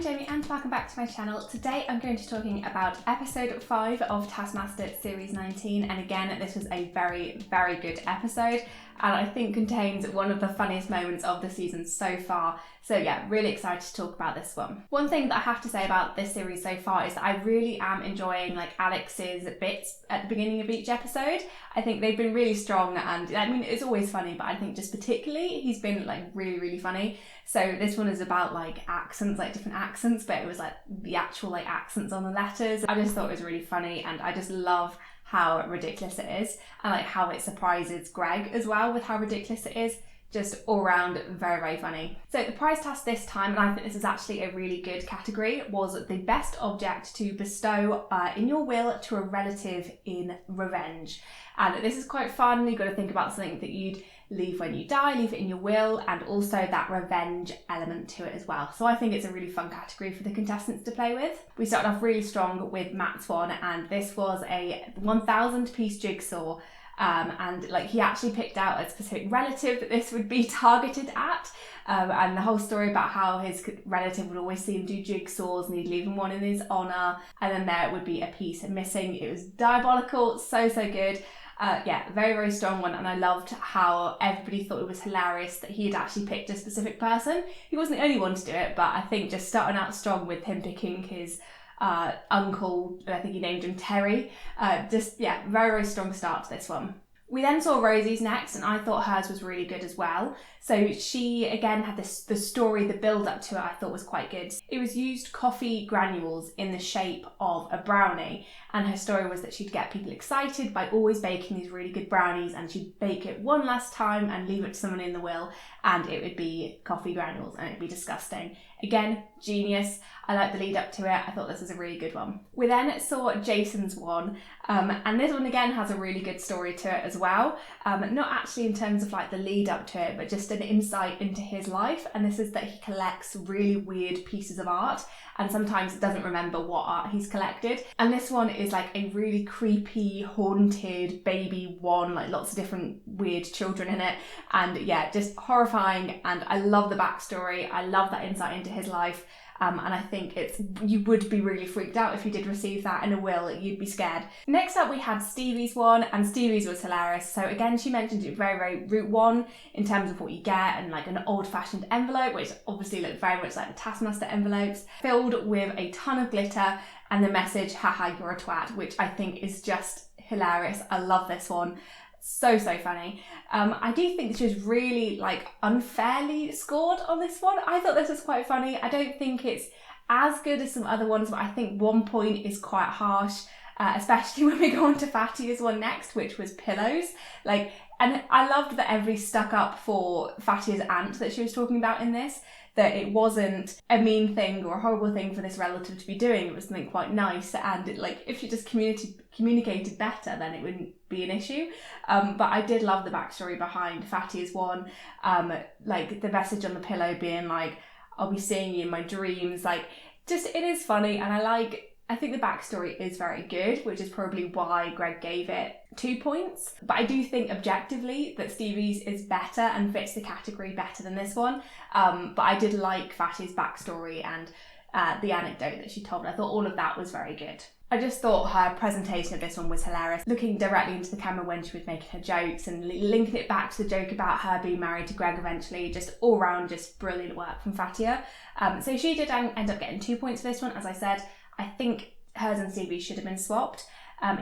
I'm Jamie and welcome back to my channel. Today I'm going to be talking about episode 5 of Taskmaster Series 19, and again this was a very good episode and I think contains one of the funniest moments of the season so far. So yeah, really excited to talk about this one. One thing that I have to say about this series so far is that I really am enjoying like Alex's bits at the beginning of each episode. I think they've been really strong, and I mean it's always funny, but I think just particularly he's been like really funny. So this one is about like accents, like different accents, but it was like the actual like accents on the letters. I just thought it was really funny, and I just love how ridiculous it is, and like how it surprises Greg as well with how ridiculous it is. Just all around very funny. So the prize task this time, and I think this is actually a really good category, was the best object to bestow in your will to a relative in revenge. And this is quite fun. You've got to think about something that you'd leave when you die, leave it in your will, and also that revenge element to it as well. So I think it's a really fun category for the contestants to play with. We started off really strong with Matt's one, and this was a 1,000 piece jigsaw. And like he actually picked out a specific relative that this would be targeted at, and the whole story about how his relative would always see him do jigsaws and he'd leave him one in his honour, and then there would be a piece missing. It was diabolical, so good. Yeah, very strong one, and I loved how everybody thought it was hilarious that he had actually picked a specific person. He wasn't the only one to do it, but I think just starting out strong with him picking his uncle, I think he named him Terry. Just, yeah, very strong start to this one. We then saw Rosie's next, and I thought hers was really good as well. So she, again, had the story, the build-up to it, I thought was quite good. It was used coffee granules in the shape of a brownie, and her story was that she'd get people excited by always baking these really good brownies, and she'd bake it one last time and leave it to someone in the will, and it would be coffee granules, and it'd be disgusting. Again, genius. I like the lead up to it. I thought this was a really good one. We then saw Jason's one, and this one again has a really good story to it as well. Not actually in terms of like the lead up to it, but just an insight into his life. And this is that he collects really weird pieces of art, and sometimes doesn't remember what art he's collected. And this one is like a really creepy, haunted baby one, like lots of different weird children in it. And yeah, just horrifying. And I love the backstory. I love that insight into his life. And I think you would be really freaked out if you did receive that in a will. You'd be scared. Next up we had Stevie's one, and Stevie's was hilarious. So again, she mentioned it very route one in terms of what you get, and like an old-fashioned envelope, which obviously looked very much like the Taskmaster envelopes, filled with a ton of glitter and the message, haha, you're a twat, which I think is just hilarious. I love this one. So funny. I do think she was really like unfairly scored on this one. I thought this was quite funny. I don't think it's as good as some other ones, but I think 1 point is quite harsh, especially when we go on to Fatty's one next, which was pillows. And I loved that everybody stuck up for Fatty's aunt that she was talking about in this, that it wasn't a mean thing or a horrible thing for this relative to be doing. It was something quite nice, and if she just communicated better, then it wouldn't be an issue. But I did love the backstory behind Fatty's one, like the message on the pillow being like, I'll be seeing you in my dreams. Like, just, it is funny, and I think the backstory is very good, which is probably why Greg gave it 2 points. But I do think objectively that Stevie's is better and fits the category better than this one. But I did like Fatty's backstory and the anecdote that she told. I thought all of that was very good. I just thought her presentation of this one was hilarious, looking directly into the camera when she was making her jokes and linking it back to the joke about her being married to Greg eventually. Just all round, just brilliant work from Fatia. So she did end up getting 2 points for this one, as I said. I think hers and Stevie's should have been swapped.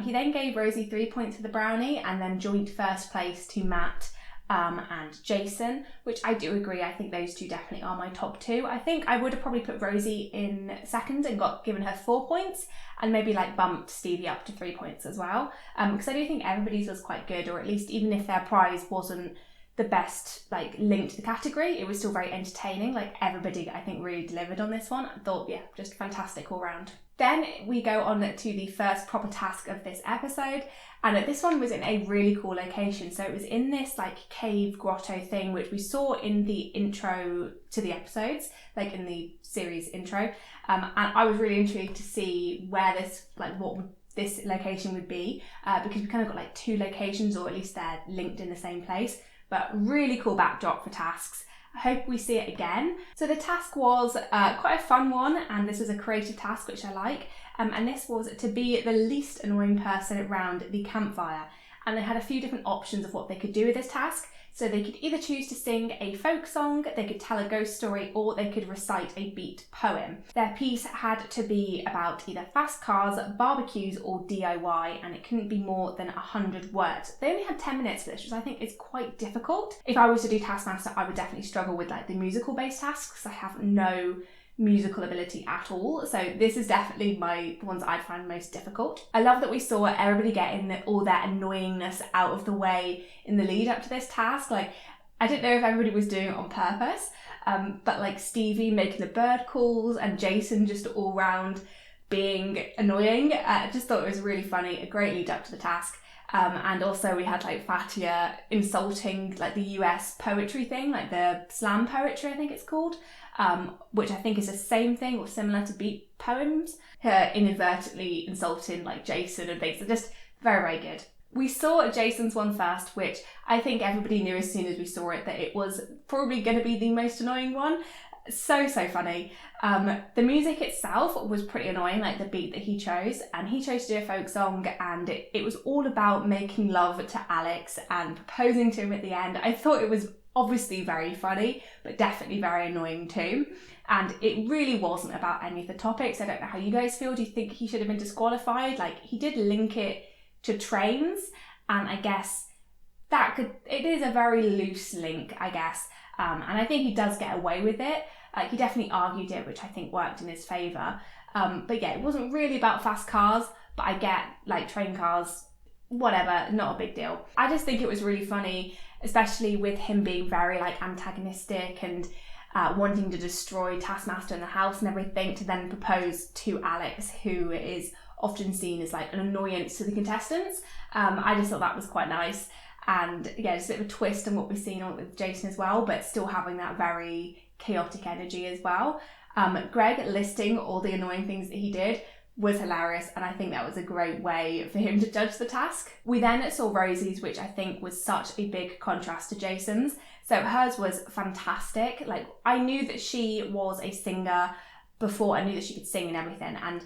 He then gave Rosie 3 points for the brownie, and then joint first place to Matt and Jason, which I do agree. I think those two definitely are my top two. I think I would have probably put Rosie in second and given her 4 points, and maybe like bumped Stevie up to 3 points as well. Because I do think everybody's was quite good, or at least even if their prize wasn't the best like link to the category, it was still very entertaining. Like everybody I think really delivered on this one. I thought, yeah, just fantastic all round. Then we go on to the first proper task of this episode, and this one was in a really cool location. So it was in this like cave grotto thing, which we saw in the intro to the episodes, like in the series intro, and I was really intrigued to see where this, like what this location would be, because we kind of got like 2 locations, or at least they're linked in the same place. But really cool backdrop for tasks. I hope we see it again. So the task was quite a fun one, and this was a creative task, which I like. And this was to be the least annoying person around the campfire. And they had a few different options of what they could do with this task. So they could either choose to sing a folk song, they could tell a ghost story, or they could recite a beat poem. Their piece had to be about either fast cars, barbecues, or DIY, and it couldn't be more than 100 words. They only had 10 minutes for this, which I think is quite difficult. If I was to do Taskmaster, I would definitely struggle with like the musical-based tasks. I have no musical ability at all, so this is definitely the ones I'd find most difficult. I love that we saw everybody getting all their annoyingness out of the way in the lead up to this task. Like, I didn't know if everybody was doing it on purpose, but like Stevie making the bird calls and Jason just all round being annoying. I just thought it was really funny, a great lead up to the task. And also we had like Fatia insulting like the US poetry thing, like the slam poetry I think it's called, which I think is the same thing or similar to beat poems. Her inadvertently insulting like Jason and things. They're just very, very good. We saw Jason's one first, which I think everybody knew as soon as we saw it that it was probably going to be the most annoying one. So funny. The music itself was pretty annoying, like the beat that he chose, and he chose to do a folk song, and it was all about making love to Alex and proposing to him at the end. I thought it was obviously very funny, but definitely very annoying too. And it really wasn't about any of the topics. I don't know how you guys feel. Do you think he should have been disqualified? Like, he did link it to trains, and I guess it is a very loose link, I guess. And I think he does get away with it. He definitely argued it, which I think worked in his favour. But yeah, it wasn't really about fast cars, but I get like train cars, whatever, not a big deal. I just think it was really funny, especially with him being very like antagonistic and wanting to destroy Taskmaster in the house and everything, to then propose to Alex, who is often seen as like an annoyance to the contestants. I just thought that was quite nice. And yeah, just a bit of a twist on what we've seen with Jason as well, but still having that very chaotic energy as well. Greg listing all the annoying things that he did was hilarious, and I think that was a great way for him to judge the task. We then saw Rosie's, which I think was such a big contrast to Jason's. So hers was fantastic. Like, I knew that she was a singer before, I knew that she could sing and everything, and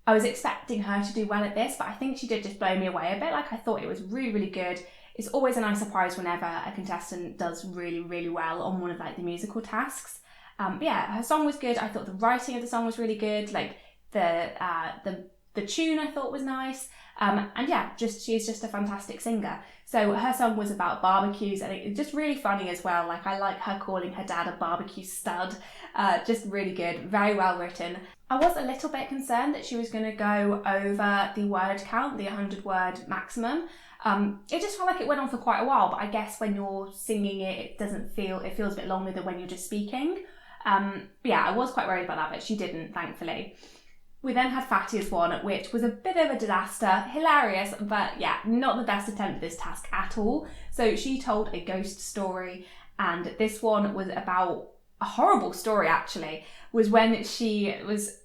I was expecting her to do well at this, but I think she did just blow me away a bit. Like, I thought it was really, really good. It's always a nice surprise whenever a contestant does really, really well on one of like the musical tasks. But yeah, her song was good. I thought the writing of the song was really good. Like the tune I thought was nice. And yeah, she's just a fantastic singer. So her song was about barbecues, and it's just really funny as well. Like, I like her calling her dad a barbecue stud. Just really good, very well written. I was a little bit concerned that she was going to go over the word count, the 100 word maximum. It just felt like it went on for quite a while, but I guess when you're singing it it feels a bit longer than when you're just speaking. But yeah, I was quite worried about that, but she didn't, thankfully. We then had Fatia's one, which was a bit of a disaster, hilarious, but yeah, not the best attempt at this task at all. So she told a ghost story, and this one was about a horrible story actually, was when she was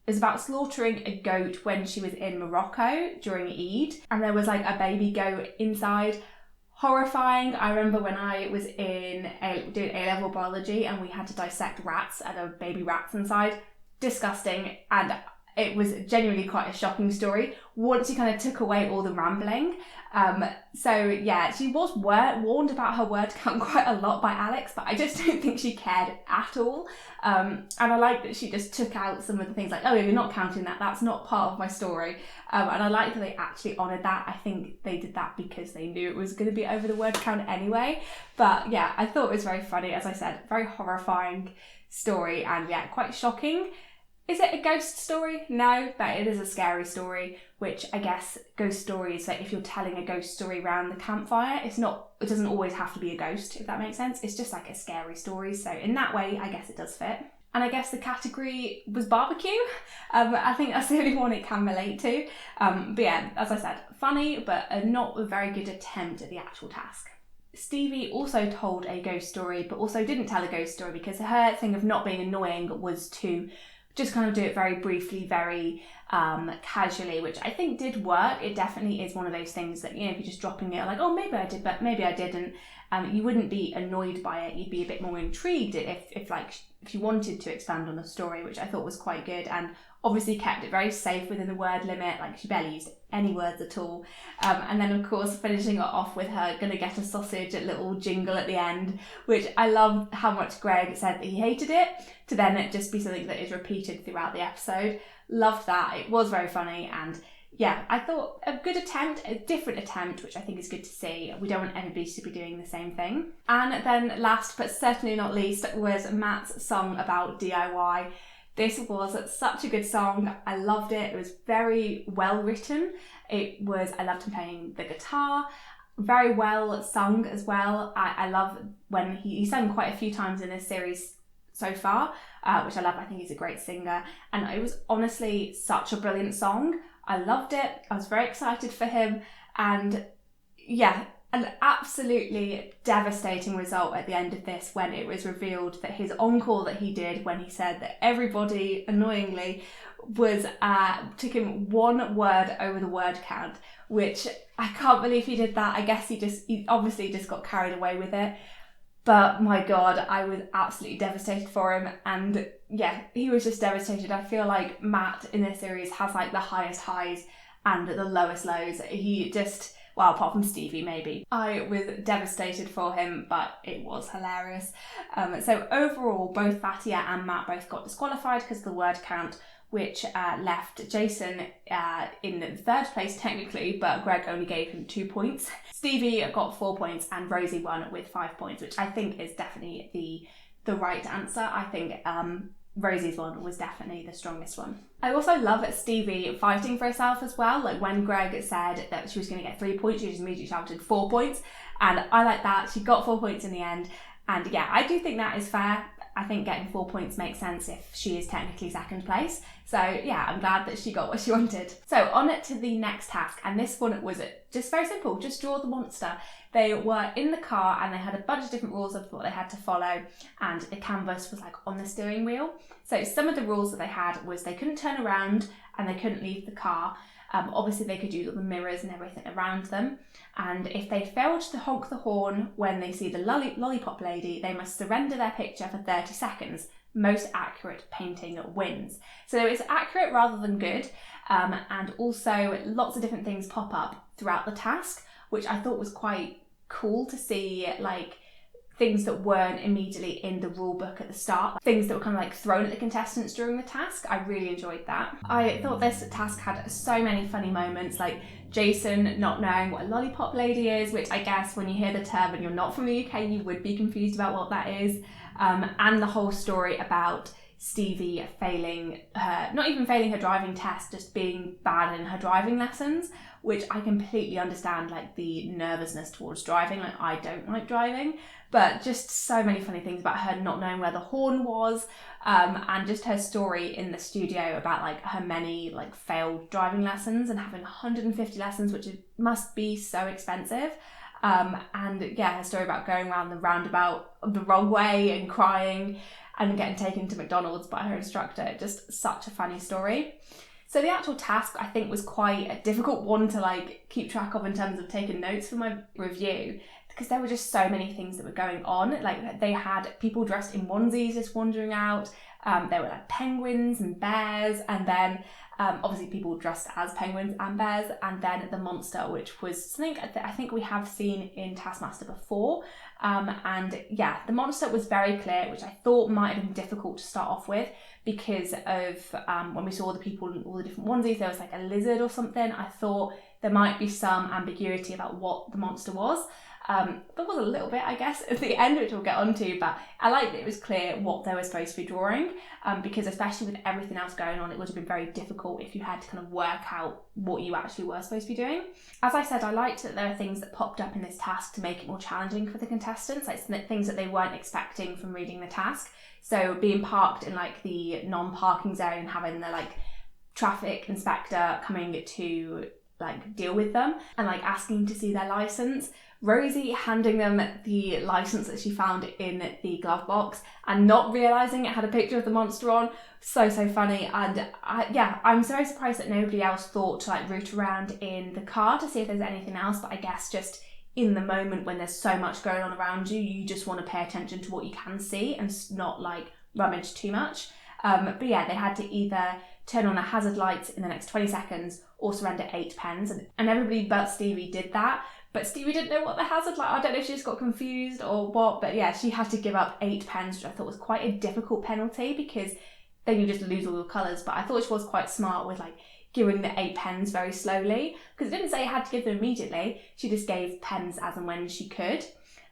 about slaughtering a goat when she was in Morocco during Eid, and there was like a baby goat inside. Horrifying. I remember when I was doing A-level biology and we had to dissect rats and there were baby rats inside. Disgusting, and it was genuinely quite a shocking story once you kind of took away all the rambling. So yeah, she was warned about her word count quite a lot by Alex, but I just don't think she cared at all. And I like that she just took out some of the things like, oh, you're not counting that, that's not part of my story. And I like that they actually honoured that. I think they did that because they knew it was going to be over the word count anyway. But yeah, I thought it was very funny, as I said, very horrifying story, and yeah, quite shocking. Is it a ghost story? No, but it is a scary story, which I guess ghost stories, like if you're telling a ghost story around the campfire, it doesn't always have to be a ghost, if that makes sense. It's just like a scary story. So in that way, I guess it does fit. And I guess the category was barbecue. I think that's the only one it can relate to. But yeah, as I said, funny, but not a very good attempt at the actual task. Stevie also told a ghost story, but also didn't tell a ghost story because her thing of not being annoying was to just kind of do it very briefly, very casually, which I think did work. It definitely is one of those things that, you know, if you're just dropping it like, oh, maybe I did, but maybe I didn't. You wouldn't be annoyed by it, you'd be a bit more intrigued if you wanted to expand on the story, which I thought was quite good, and obviously kept it very safe within the word limit. Like, she barely used any words at all. And then, of course, finishing it off with her gonna get a sausage, a little jingle at the end, which I love how much Greg said that he hated it, to then it just be something that is repeated throughout the episode. Loved that. It was very funny, and yeah, I thought a good attempt, a different attempt, which I think is good to see. We don't want everybody to be doing the same thing. And then last but certainly not least was Matt's song about DIY. This was such a good song. I loved it. It was very well written. I loved him playing the guitar. Very well sung as well. I love when he sang quite a few times in this series so far, which I love. I think he's a great singer. And it was honestly such a brilliant song. I loved it. I was very excited for him. And yeah, an absolutely devastating result at the end of this when it was revealed that his encore that he did when he said that everybody, annoyingly, was took him one word over the word count, which I can't believe he did that. I guess he obviously just got carried away with it. But my God, I was absolutely devastated for him. And yeah, he was just devastated. I feel like Matt in this series has like the highest highs and the lowest lows. He just, well, apart from Stevie maybe. I was devastated for him, but it was hilarious. So overall, both Fatia and Matt both got disqualified because of the word count, which left Jason in third place technically, but Greg only gave him 2 points. Stevie got 4 points and Rosie won with 5 points, which I think is definitely the right answer. I think Rosie's one was definitely the strongest one. I also love Stevie fighting for herself as well. Like when Greg said that she was going to get 3 points, she just immediately shouted 4 points. And I like that. She got 4 points in the end. And yeah, I do think that is fair. I think getting 4 points makes sense if she is technically second place. So yeah, I'm glad that she got what she wanted. So on to the next task, and this one was just very simple, just draw the monster. They were in the car and they had a bunch of different rules of what they had to follow, and the canvas was like on the steering wheel. So some of the rules that they had was they couldn't turn around and they couldn't leave the car. Obviously they could use all the mirrors and everything around them, and if they failed to honk the horn when they see the lollipop lady, they must surrender their picture for 30 seconds. Most accurate painting wins. So it's accurate rather than good, and also lots of different things pop up throughout the task, which I thought was quite cool to see, like things that weren't immediately in the rule book at the start, things that were kind of like thrown at the contestants during the task. I really enjoyed that. I thought this task had so many funny moments, like Jason not knowing what a lollipop lady is, which I guess when you hear the term and you're not from the UK, you would be confused about what that is. And the whole story about Stevie failing her, not even failing her driving test, just being bad in her driving lessons, which I completely understand, like the nervousness towards driving. Like I don't like driving, but just so many funny things about her not knowing where the horn was, and just her story in the studio about like her many like failed driving lessons and having 150 lessons, which must be so expensive. And yeah, her story about going around the roundabout the wrong way and crying and getting taken to McDonald's by her instructor. Just such a funny story. So the actual task I think was quite a difficult one to like keep track of in terms of taking notes for my review, because there were just so many things that were going on. Like they had people dressed in onesies just wandering out. There were like penguins and bears, and then obviously people dressed as penguins and bears, and then the monster, which was something I think we have seen in Taskmaster before. And yeah, the monster was very clear, which I thought might have been difficult to start off with because of when we saw the people in all the different onesies, there was like a lizard or something. I thought there might be some ambiguity about what the monster was. There was a little bit, I guess, at the end, which we'll get onto, but I liked that it was clear what they were supposed to be drawing, because especially with everything else going on, it would have been very difficult if you had to kind of work out what you actually were supposed to be doing. As I said, I liked that there are things that popped up in this task to make it more challenging for the contestants, like things that they weren't expecting from reading the task. So being parked in like the non-parking zone and having the like traffic inspector coming to like deal with them and like asking to see their license. Rosie handing them the license that she found in the glove box and not realising it had a picture of the monster on. So funny. And I'm so surprised that nobody else thought to like root around in the car to see if there's anything else, but I guess just in the moment when there's so much going on around you, you just want to pay attention to what you can see and not like rummage too much. But yeah, they had to either turn on the hazard lights in the next 20 seconds or surrender 8 pens. And everybody but Stevie did that. But Stevie didn't know what the hazard light, I don't know if she just got confused or what, but yeah, she had to give up 8 pens, which I thought was quite a difficult penalty because then you just lose all your colours. But I thought she was quite smart with like giving the 8 pens very slowly, because it didn't say you had to give them immediately. She just gave pens as and when she could.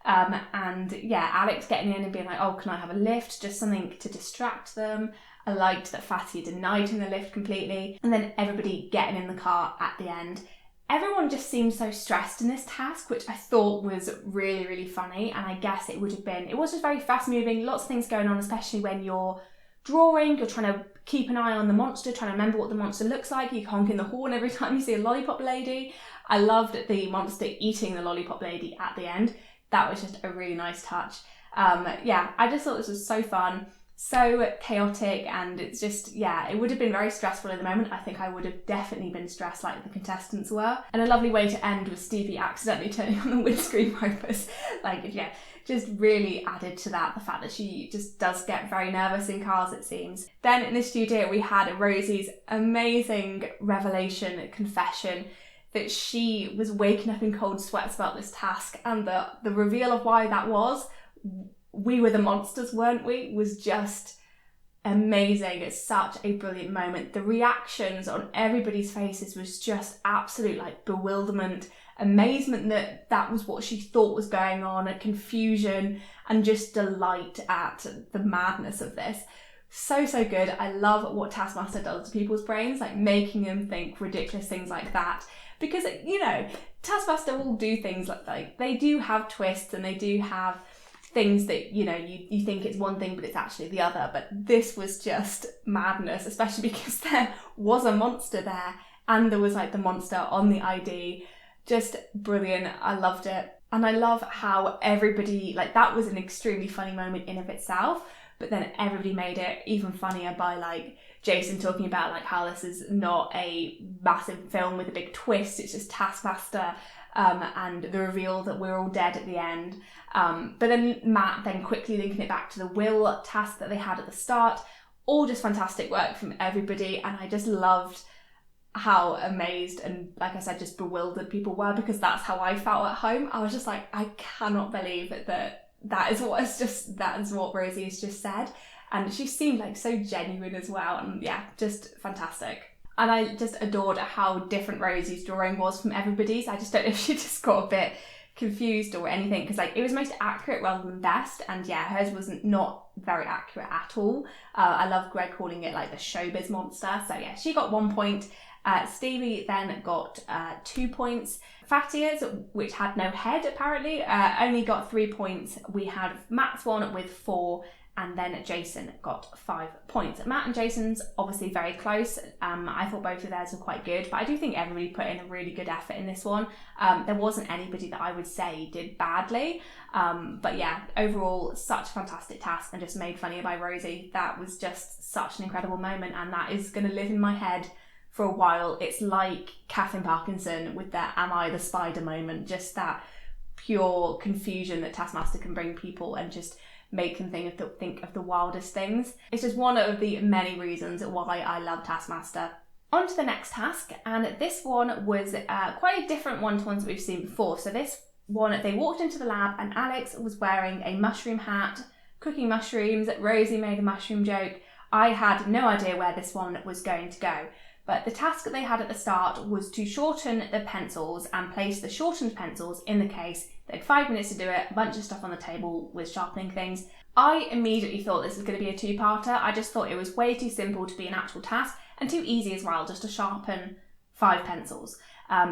And yeah, Alex getting in and being like, oh, can I have a lift? Just something to distract them. I liked that Fatty denied him the lift completely. And then everybody getting in the car at the end. Everyone just seemed so stressed in this task, which I thought was really, really funny. And I guess it was just very fast moving, lots of things going on, especially when you're drawing, you're trying to keep an eye on the monster, trying to remember what the monster looks like. You honk in the horn every time you see a lollipop lady. I loved the monster eating the lollipop lady at the end. That was just a really nice touch. Yeah, I just thought this was so fun, so chaotic, and it's just, yeah, it would have been very stressful in the moment. I think I would have definitely been stressed like the contestants were. And a lovely way to end was Stevie accidentally turning on the windscreen wipers. Like, yeah, just really added to that, the fact that she just does get very nervous in cars, it seems. Then in the studio we had Rosie's amazing revelation, confession, that she was waking up in cold sweats about this task, and the reveal of why that was, we were the monsters, weren't we, was just amazing. It's such a brilliant moment. The reactions on everybody's faces was just absolute like bewilderment, amazement that that was what she thought was going on, a confusion, and just delight at the madness of this. So good. I love what Taskmaster does to people's brains, like making them think ridiculous things like that. Because, you know, Taskmaster will do things like they do have twists, and they do have things that, you know, you think it's one thing but it's actually the other. But this was just madness, especially because there was a monster there, and there was like the monster on the ID. Just brilliant. I loved it. And I love how everybody, like, that was an extremely funny moment in of itself, but then everybody made it even funnier by like Jason talking about like how this is not a massive film with a big twist, it's just Taskmaster, and the reveal that we're all dead at the end. But then Matt then quickly linking it back to the will task that they had at the start. All just fantastic work from everybody, and I just loved how amazed and, like I said, just bewildered people were, because that's how I felt at home. I was just like, I cannot believe that is what Rosie has just said. And she seemed like so genuine as well, and yeah, just fantastic. And I just adored how different Rosie's drawing was from everybody's. I just don't know if she just got a bit confused or anything, because like it was most accurate rather than best, and yeah, hers was not very accurate at all. I love Greg calling it like the showbiz monster. So yeah, she got 1 point. Stevie then got 2 points. Fattiers, which had no head apparently, only got 3 points. We had Matt's one with 4, and then Jason got 5 points. Matt and Jason's obviously very close. I thought both of theirs were quite good, but I do think everybody put in a really good effort in this one. There wasn't anybody that I would say did badly. But yeah, overall, such a fantastic task, and just made funnier by Rosie. That was just such an incredible moment, and that is going to live in my head for a while. It's like Katherine Parkinson with the "Am I the Spider" moment, just that pure confusion that Taskmaster can bring people and just make them think of the wildest things. It's just one of the many reasons why I love Taskmaster. On to the next task, and this one was quite a different one to ones that we've seen before. So this one, they walked into the lab and Alex was wearing a mushroom hat, cooking mushrooms. Rosie made a mushroom joke. I had no idea where this one was going to go. But the task that they had at the start was to shorten the pencils and place the shortened pencils in the case. They had 5 minutes to do it, a bunch of stuff on the table with sharpening things. I immediately thought this was going to be a 2-parter. I just thought it was way too simple to be an actual task, and too easy as well, just to sharpen 5 pencils.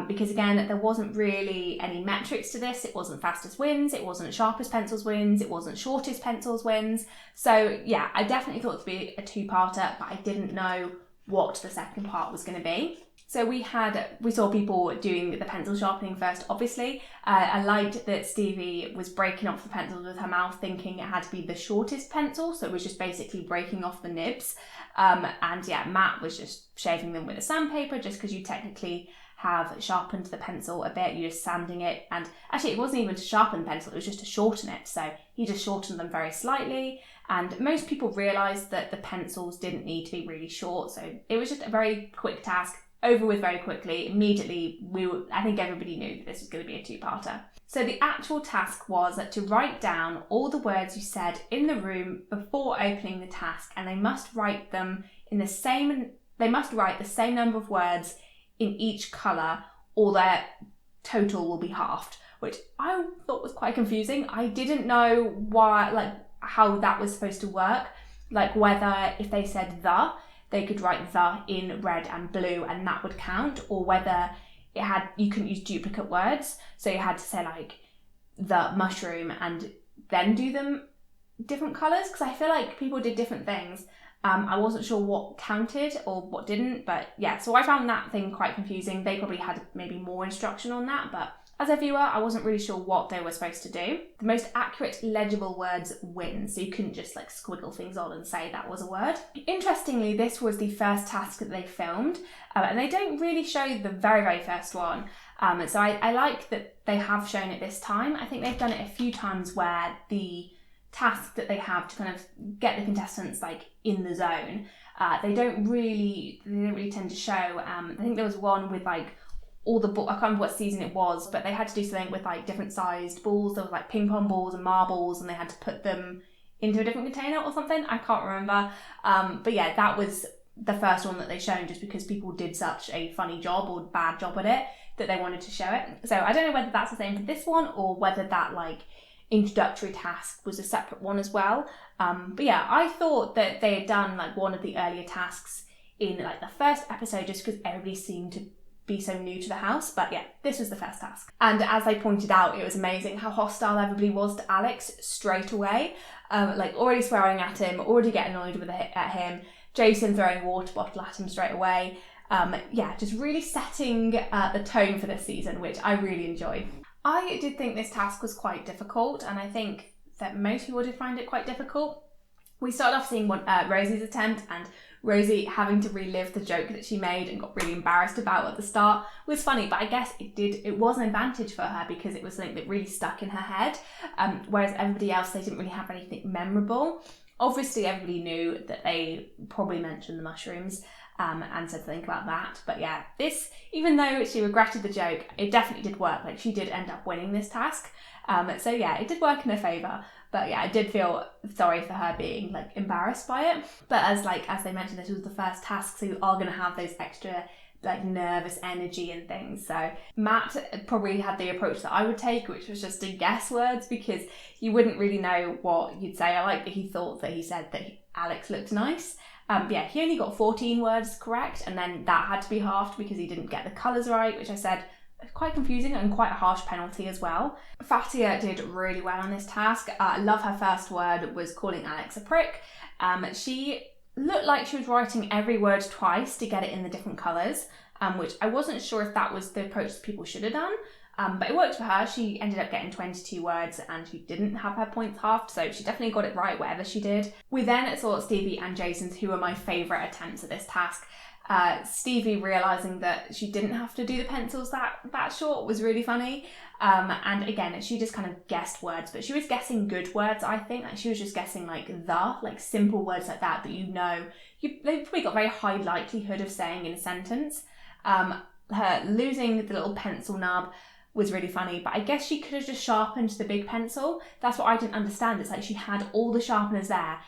Because again, there wasn't really any metrics to this. It wasn't fastest wins, it wasn't sharpest pencils wins, it wasn't shortest pencils wins. So yeah, I definitely thought it to be a 2-parter, but I didn't know what the second part was going to be. So we saw people doing the pencil sharpening first, obviously. I liked that Stevie was breaking off the pencils with her mouth, thinking it had to be the shortest pencil, so it was just basically breaking off the nibs. And yeah, Matt was just shaving them with a sandpaper, just because you technically have sharpened the pencil a bit. You're just sanding it, and actually it wasn't even to sharpen the pencil, it was just to shorten it. So he just shortened them very slightly, and most people realised that the pencils didn't need to be really short, so it was just a very quick task, over with very quickly. Immediately, I think everybody knew that this was going to be a two-parter. So the actual task was to write down all the words you said in the room before opening the task, and they must write them in the same. They must write the same number of words in each colour, or their total will be halved, which I thought was quite confusing. I didn't know why, how that was supposed to work, whether if they said the, they could write the in red and blue and that would count, or whether you couldn't use duplicate words, so you had to say the mushroom and then do them different colours, because I feel like people did different things. I wasn't sure what counted or what didn't, but yeah, so I found that thing quite confusing. They probably had maybe more instruction on that, but as a viewer, I wasn't really sure what they were supposed to do. The most accurate legible words win, so you couldn't just squiggle things on and say that was a word. Interestingly, this was the first task that they filmed, and they don't really show the very, very first one. So I like that they have shown it this time. I think they've done it a few times where the task that they have to kind of get the contestants in the zone, they don't really tend to show. I think there was one with all the I can't remember what season it was, but they had to do something with different sized balls. There was ping pong balls and marbles, and they had to put them into a different container or something. I can't remember. But yeah, that was the first one that they shown, just because people did such a funny job or bad job at it that they wanted to show it. So I don't know whether that's the same for this one, or whether that introductory task was a separate one as well. But yeah, I thought that they had done one of the earlier tasks in the first episode, just because everybody seemed to be so new to the house. But yeah, this was the first task. And as I pointed out, it was amazing how hostile everybody was to Alex straight away. Already swearing at him, already getting annoyed at him, Jason throwing a water bottle at him straight away. Just really setting the tone for this season, which I really enjoy. I did think this task was quite difficult, and I think that most people did find it quite difficult. We started off seeing Rosie's attempt, and Rosie having to relive the joke that she made and got really embarrassed about at the start was funny, but I guess it was an advantage for her because it was something that really stuck in her head, whereas everybody else, they didn't really have anything memorable. Obviously, everybody knew that they probably mentioned the mushrooms, and said something about that. But yeah, this, even though she regretted the joke, it definitely did work. She did end up winning this task. So yeah, it did work in her favour. But yeah, I did feel sorry for her being embarrassed by it. But as they mentioned, this was the first task, so you are going to have those extra nervous energy and things. So Matt probably had the approach that I would take, which was just to guess words, because you wouldn't really know what you'd say. I like that he thought that he said that Alex looked nice. He only got 14 words correct, and then that had to be halved because he didn't get the colours right, which I said quite confusing and quite a harsh penalty as well. Fatia did really well on this task. I love her first word was calling Alex a prick. She looked like she was writing every word twice to get it in the different colours, which I wasn't sure if that was the approach that people should have done. But it worked for her. She ended up getting 22 words and she didn't have her points halved, so she definitely got it right, whatever she did. We then saw Stevie and Jason's, who were my favourite attempts at this task. Stevie realising that she didn't have to do the pencils that short was really funny. And again, she just kind of guessed words, but she was guessing good words, I think. She was just guessing simple words like that they've probably got very high likelihood of saying in a sentence. Her losing the little pencil nub was really funny, but I guess she could have just sharpened the big pencil. That's what I didn't understand. It's she had all the sharpeners there.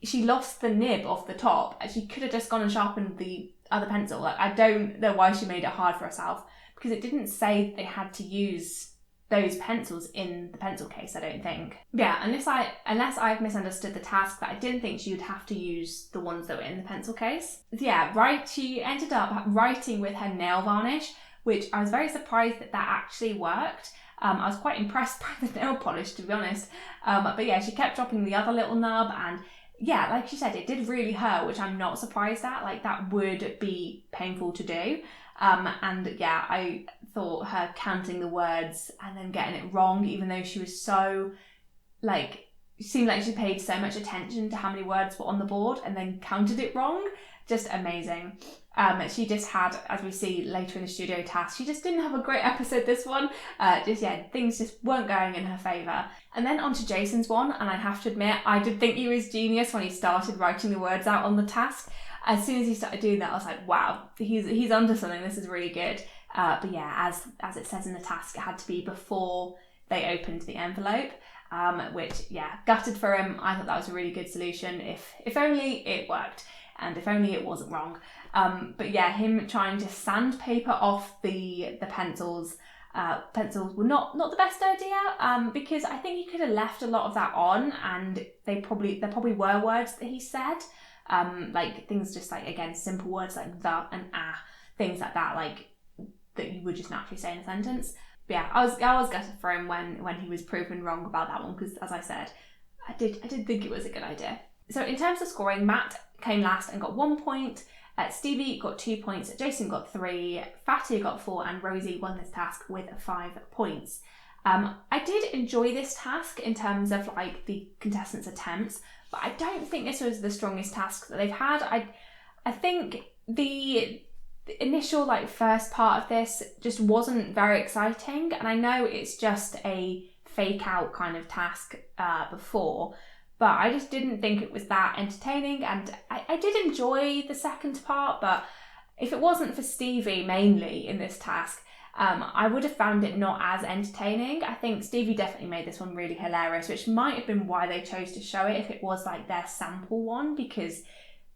She lost the nib off the top, and she could have just gone and sharpened the other pencil. I don't know why she made it hard for herself, because it didn't say they had to use those pencils in the pencil case, I don't think. Yeah, unless I've misunderstood the task, that I didn't think she would have to use the ones that were in the pencil case. Yeah, right, she ended up writing with her nail varnish, which I was very surprised that actually worked. I was quite impressed by the nail polish, to be honest. But yeah, she kept dropping the other little nub, and yeah, like she said, it did really hurt, which I'm not surprised at. That would be painful to do. And yeah, I thought her counting the words and then getting it wrong, even though she was so, it seemed like she paid so much attention to how many words were on the board and then counted it wrong, just amazing. She just had, as we see later in the studio task, she just didn't have a great episode this one. Things just weren't going in her favour. And then on to Jason's one, and I have to admit, I did think he was genius when he started writing the words out on the task. As soon as he started doing that, I was like, wow, he's onto something, this is really good. But yeah, as it says in the task, it had to be before they opened the envelope, which, yeah, gutted for him. I thought that was a really good solution. If only it worked, and if only it wasn't wrong. But yeah, him trying to sandpaper off the pencils were not the best idea, because I think he could have left a lot of that on, and there probably were words that he said, like things just like, again, simple words like the and things like that, like that you would just naturally say in a sentence. But yeah, I was gutted for him when he was proven wrong about that one, because as I said, I did think it was a good idea. So in terms of scoring, Matt came last and got 1 point. Stevie got 2 points, Jason got 3, Fatty got 4, and Rosie won this task with 5 points. I did enjoy this task in terms of like the contestants' attempts, but I don't think this was the strongest task that they've had. I think the initial like first part of this just wasn't very exciting, and I know it's just a fake out kind of task before, but I just didn't think it was that entertaining, and I did enjoy the second part, but if it wasn't for Stevie mainly in this task, I would have found it not as entertaining. I think Stevie definitely made this one really hilarious, which might have been why they chose to show it if it was like their sample one, because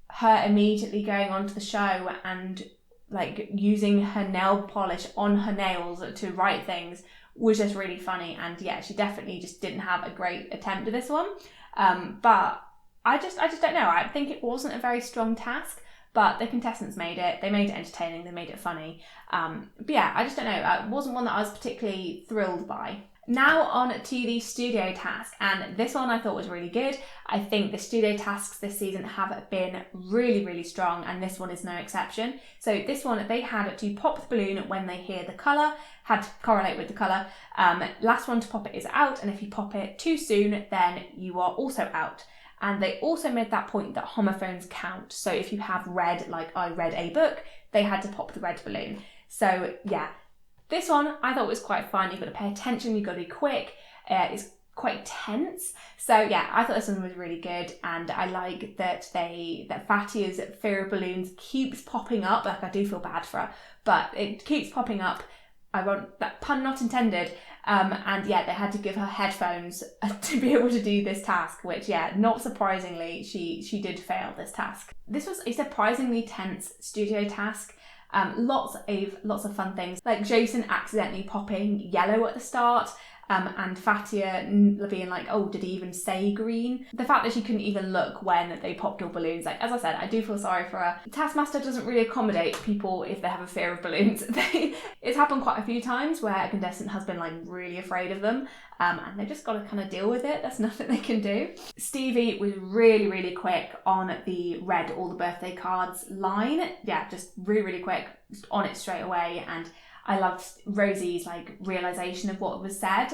her immediately going onto the show and like using her nail polish on her nails to write things was just really funny. And yeah, she definitely just didn't have a great attempt at this one. But I just don't know. I think it wasn't a very strong task, but the contestants made it. They made it entertaining. They made it funny. But yeah, I just don't know. It wasn't one that I was particularly thrilled by. Now on to the studio task, and this one I thought was really good. I think the studio tasks this season have been really, really strong, and this one is no exception. So this one, they had to pop the balloon when they hear the colour, had to correlate with the colour. Last one to pop it is out, and if you pop it too soon, then you are also out. And they also made that point that homophones count. So if you have read, like I read a book, they had to pop the red balloon. So yeah. This one I thought was quite fun. You've got to pay attention, you've got to be quick. It's quite tense. So yeah, I thought this one was really good, and I like that Fatty's fear of balloons keeps popping up. Like, I do feel bad for her, but it keeps popping up. I want that pun not intended. And yeah, they had to give her headphones to be able to do this task, which yeah, not surprisingly, she did fail this task. This was a surprisingly tense studio task. Lots of fun things, like Jason accidentally popping yellow at the start, and Fatia being like, oh, did he even say green? The fact that she couldn't even look when they popped all balloons, like, as I said, I do feel sorry for her. Taskmaster doesn't really accommodate people if they have a fear of balloons. It's happened quite a few times where a contestant has been like really afraid of them, and they've just got to kind of deal with it. There's nothing they can do. Stevie was really, really quick on the read all the birthday cards line. Yeah, just really, really quick, just on it straight away. And I loved Rosie's like realisation of what was said,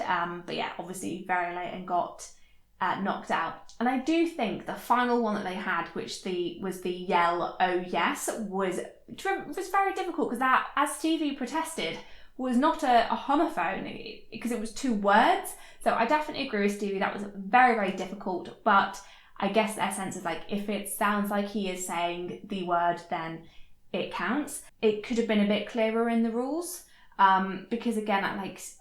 but yeah, obviously very late and got knocked out. And I do think the final one that they had, which was the yell "oh yes," was very difficult, because that, as Stevie protested, was not a homophone, because it was 2 words. So I definitely agree with Stevie, that was very, very difficult, but I guess their sense is like, if it sounds like he is saying the word, then it counts. It could have been a bit clearer in the rules, because again,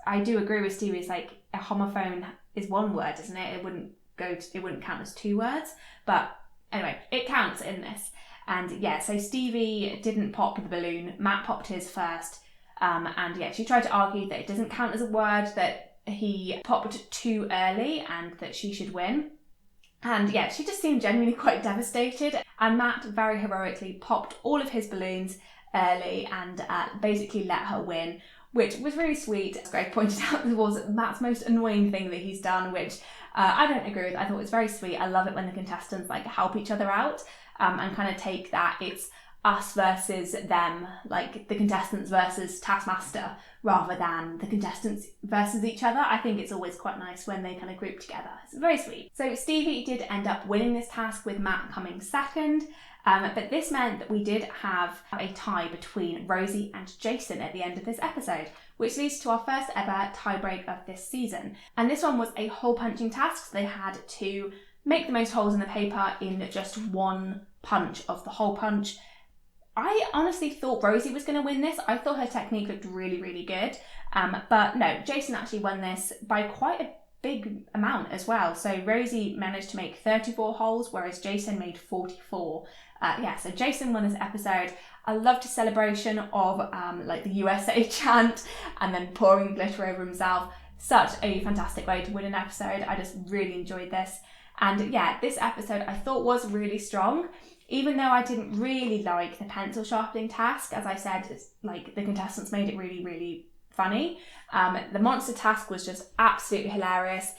I do agree with Stevie. It's like a homophone is 1 word, isn't it? It wouldn't count as 2 words. But anyway, it counts in this. And yeah, so Stevie didn't pop the balloon. Matt popped his first, and yeah, she tried to argue that it doesn't count as a word, that he popped too early, and that she should win. And yeah, she just seemed genuinely quite devastated. And Matt very heroically popped all of his balloons early and basically let her win, which was really sweet. As Greg pointed out, this was Matt's most annoying thing that he's done, which I don't agree with. I thought it was very sweet. I love it when the contestants like help each other out, and kind of take that it's us versus them, like the contestants versus Taskmaster, rather than the contestants versus each other. I think it's always quite nice when they kind of group together. It's very sweet. So Stevie did end up winning this task, with Matt coming second. But this meant that we did have a tie between Rosie and Jason at the end of this episode, which leads to our first ever tiebreak of this season. And this one was a hole punching task, so they had to make the most holes in the paper in just one punch of the hole punch. I honestly thought Rosie was going to win this. I thought her technique looked really, really good. But no, Jason actually won this by quite a big amount as well. So Rosie managed to make 34 holes, whereas Jason made 44. So Jason won this episode. I loved his celebration of like the USA chant and then pouring glitter over himself. Such a fantastic way to win an episode. I just really enjoyed this. And yeah, this episode I thought was really strong, even though I didn't really like the pencil sharpening task. As I said, it's like the contestants made it really, really funny. The monster task was just absolutely hilarious.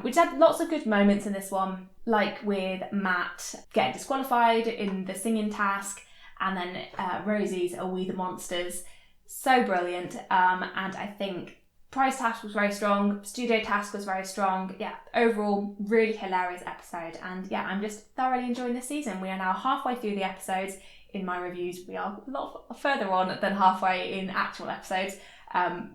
Which had lots of good moments in this one, like with Matt getting disqualified in the singing task, and then Rosie's Are We the Monsters. So brilliant. And I think prize task was very strong, studio task was very strong. Yeah, overall, really hilarious episode. And yeah, I'm just thoroughly enjoying this season. We are now halfway through the episodes. In my reviews, we are a lot further on than halfway in actual episodes.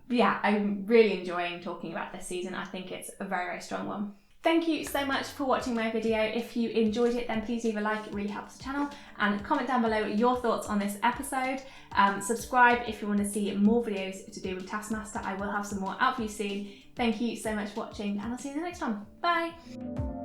Yeah, I'm really enjoying talking about this season. I think it's a very, very strong one. Thank you so much for watching my video. If you enjoyed it, then please leave a like, it really helps the channel, and comment down below your thoughts on this episode. Subscribe if you want to see more videos to do with Taskmaster. I will have some more out for you soon. Thank you so much for watching, and I'll see you in the next one. Bye!